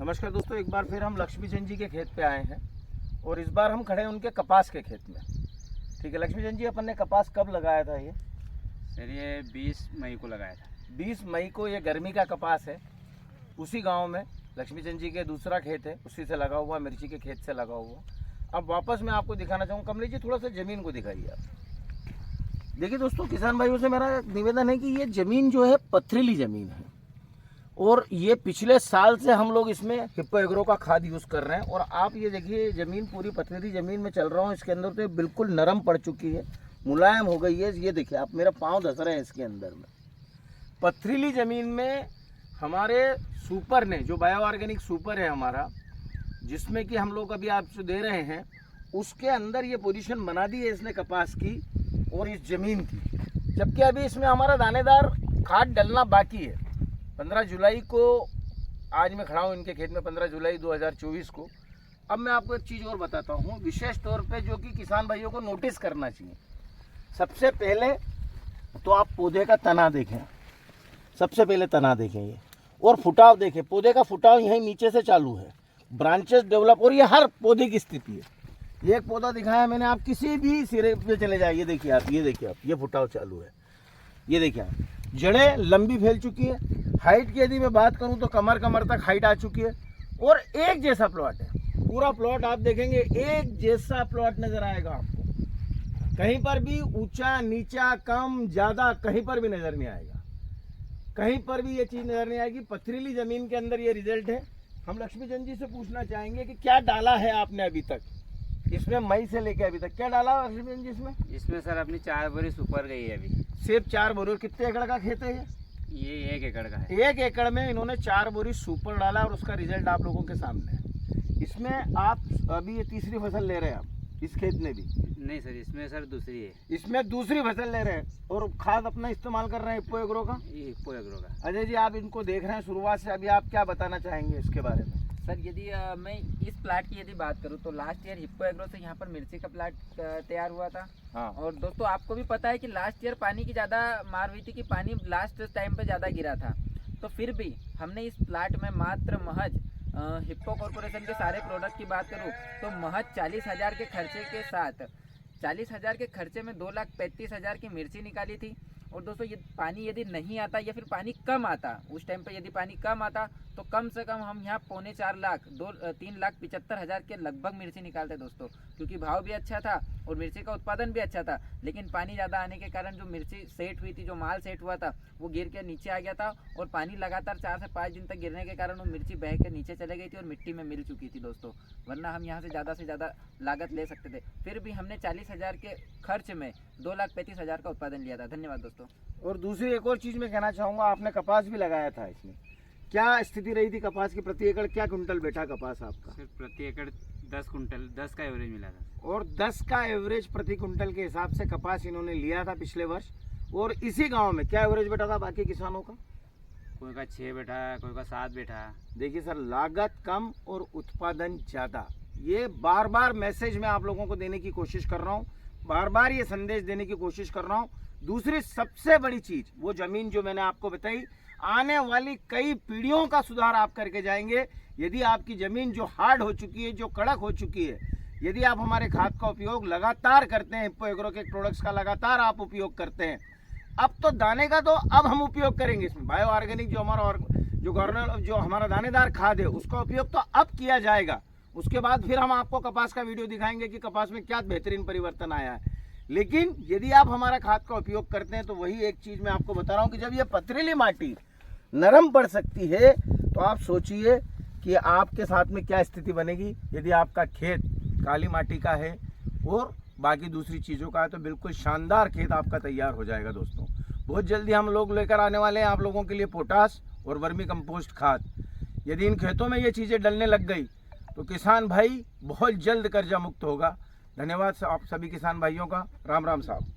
नमस्कार दोस्तों, एक बार फिर हम लक्ष्मीचंद जी के खेत पे आए हैं और इस बार हम खड़े हैं उनके कपास के खेत में। ठीक है लक्ष्मीचंद जी, अपन ने कपास कब लगाया था ये? सर ये 20 मई को लगाया था। 20 मई को ये गर्मी का कपास है। उसी गांव में लक्ष्मीचंद जी के दूसरा खेत है, उसी से लगा हुआ, मिर्ची के खेत से लगा हुआ। अब वापस मैं आपको दिखाना चाहूँगा। कमलेश जी थोड़ा सा ज़मीन को दिखाइए आप। देखिए दोस्तों, किसान भाइयों से मेरा निवेदन है कि ये ज़मीन जो है पथरीली ज़मीन है और ये पिछले साल से हम लोग इसमें हिप्पो एग्रो का खाद यूज़ कर रहे हैं। और आप ये देखिए, ज़मीन पूरी पथरीली ज़मीन में चल रहा हूँ, इसके अंदर तो बिल्कुल नरम पड़ चुकी है, मुलायम हो गई है। ये देखिए आप, मेरा पाँव धस रहे हैं इसके अंदर में। पथरीली ज़मीन में हमारे सुपर ने, जो बायो ऑर्गेनिक सुपर है हमारा, जिसमें कि हम लोग अभी आपको दे रहे हैं, उसके अंदर ये पोजीशन बना दी है इसने कपास की और इस ज़मीन की। जबकि अभी इसमें हमारा दानेदार खाद डलना बाकी है। 15 जुलाई को आज मैं खड़ा हूँ इनके खेत में, 15 जुलाई 2024 को। अब मैं आपको एक चीज़ और बताता हूँ, विशेष तौर पे जो कि किसान भाइयों को नोटिस करना चाहिए। सबसे पहले तो आप पौधे का तना देखें, सबसे पहले तना देखें ये, और फुटाव देखें। पौधे का फुटाव यहीं नीचे से चालू है, ब्रांचेस डेवलप, और ये हर पौधे की स्थिति है। ये एक पौधा दिखाया मैंने, आप किसी भी सिरे पे चले जाइए, ये देखिए आप, ये देखिए आप, ये फुटाव चालू है। ये देखिए आप, जड़ें लंबी फैल चुकी है। हाइट की यदि मैं बात करूं तो कमर तक हाइट आ चुकी है और एक जैसा प्लॉट है। पूरा प्लॉट आप देखेंगे एक जैसा प्लॉट नजर आएगा आपको, कहीं पर भी ऊंचा नीचा कम ज्यादा कहीं पर भी नजर नहीं आएगा, कहीं पर भी ये चीज नजर नहीं आएगी। पथरीली जमीन के अंदर ये रिजल्ट है। हम लक्ष्मीचंद जी से पूछना चाहेंगे कि क्या डाला है आपने अभी तक इसमें, मई से लेकर अभी तक क्या डाला लक्ष्मीचंद जी इसमें सर अपनी 4 बोरी सुपर गई है अभी। सिर्फ 4 बोरी। कितने एकड़ का खेत है ये 1 एकड़ का है। 1 एकड़ में इन्होंने 4 बोरी सुपर डाला और उसका रिजल्ट आप लोगों के सामने है। इसमें आप अभी ये तीसरी फसल ले रहे हैं आप इस खेत में भी? नहीं सर, इसमें सर दूसरी है। इसमें दूसरी फसल ले रहे हैं और खाद अपना इस्तेमाल कर रहे हैं हिप्पो एग्रो का। ये हिप्पो एग्रो का। अजय जी, आप इनको देख रहे हैं शुरुआत से, अभी आप क्या बताना चाहेंगे इसके बारे में? सर यदि मैं इस प्लाट की यदि बात करूं तो लास्ट ईयर हिप्पो एग्रो से यहाँ पर मिर्ची का प्लाट तैयार हुआ था। हाँ। और दोस्तों आपको भी पता है कि लास्ट ईयर पानी की ज़्यादा मार हुई थी, कि पानी लास्ट टाइम पे ज़्यादा गिरा था। तो फिर भी हमने इस प्लाट में मात्र महज हिप्पो कॉर्पोरेशन के सारे प्रोडक्ट की बात करूँ तो महज 40,000 के खर्चे के साथ, 40,000 के खर्चे में 2,35,000 की मिर्ची निकाली थी। और दोस्तों ये पानी यदि नहीं आता या फिर पानी कम आता, उस टाइम पे यदि पानी कम आता तो कम से कम हम यहाँ 3.25 लाख 3,75,000 के लगभग मिर्ची निकालते दोस्तों, क्योंकि भाव भी अच्छा था और मिर्ची का उत्पादन भी अच्छा था। लेकिन पानी ज़्यादा आने के कारण जो मिर्ची सेट हुई थी, जो माल सेट हुआ था, वो गिर के नीचे आ गया था और पानी लगातार 4 से 5 दिन तक गिरने के कारण वो मिर्ची बह के नीचे चले गई थी और मिट्टी में मिल चुकी थी दोस्तों। वरना हम यहाँ से ज़्यादा लागत ले सकते थे। फिर भी हमने 40,000 के खर्च में 2,35,000 का उत्पादन लिया था। धन्यवाद दोस्तों। और दूसरी एक और चीज़ मैं कहना चाहूँगा, आपने कपास भी लगाया था इसमें, क्या स्थिति रही थी कपास की? प्रति एकड़ क्या कुंटल बैठा कपास आपका? सर प्रति एकड़ 10 कुंटल, 10 का एवरेज मिला था। और 10 का एवरेज प्रति कुंटल के हिसाब से कपास इन्होंने लिया था पिछले वर्ष। और इसी गांव में क्या एवरेज बैठा था बाकी किसानों का? कोई का 6 बैठा, कोई का 7 बैठा। देखिए सर, लागत कम और उत्पादन ज़्यादा, ये बार बार मैसेज मैं आप लोगों को देने की कोशिश कर रहा हूँ, बार बार ये संदेश देने की कोशिश कर रहा हूँ। दूसरी सबसे बड़ी चीज़, वो ज़मीन जो मैंने आपको बताई, आने वाली कई पीढ़ियों का सुधार आप करके जाएंगे। यदि आपकी ज़मीन जो हार्ड हो चुकी है, जो कड़क हो चुकी है, यदि आप हमारे खाद का उपयोग लगातार करते हैं, हिप्पो एग्रो के प्रोडक्ट्स का लगातार आप उपयोग करते हैं, अब तो दाने का तो अब हम उपयोग करेंगे इसमें। बायो ऑर्गेनिक जो हमारा और जो हमारा दानेदार खाद है, उसका उपयोग तो अब किया जाएगा। उसके बाद फिर हम आपको कपास का वीडियो दिखाएंगे कि कपास में क्या बेहतरीन परिवर्तन आया है। लेकिन यदि आप हमारा खाद का उपयोग करते हैं तो वही एक चीज़ मैं आपको बता रहा हूँ कि जब ये पथरीली माटी नरम पड़ सकती है तो आप सोचिए कि आपके साथ में क्या स्थिति बनेगी। यदि आपका खेत काली माटी का है और बाकी दूसरी चीज़ों का है तो बिल्कुल शानदार खेत आपका तैयार हो जाएगा दोस्तों। बहुत जल्दी हम लोग लेकर आने वाले हैं आप लोगों के लिए पोटास और वर्मी कंपोस्ट खाद। यदि इन खेतों में ये चीज़ें डलने लग गई तो किसान भाई बहुत जल्द कर्जा मुक्त होगा। धन्यवाद आप सभी किसान भाइयों का। राम राम साहब।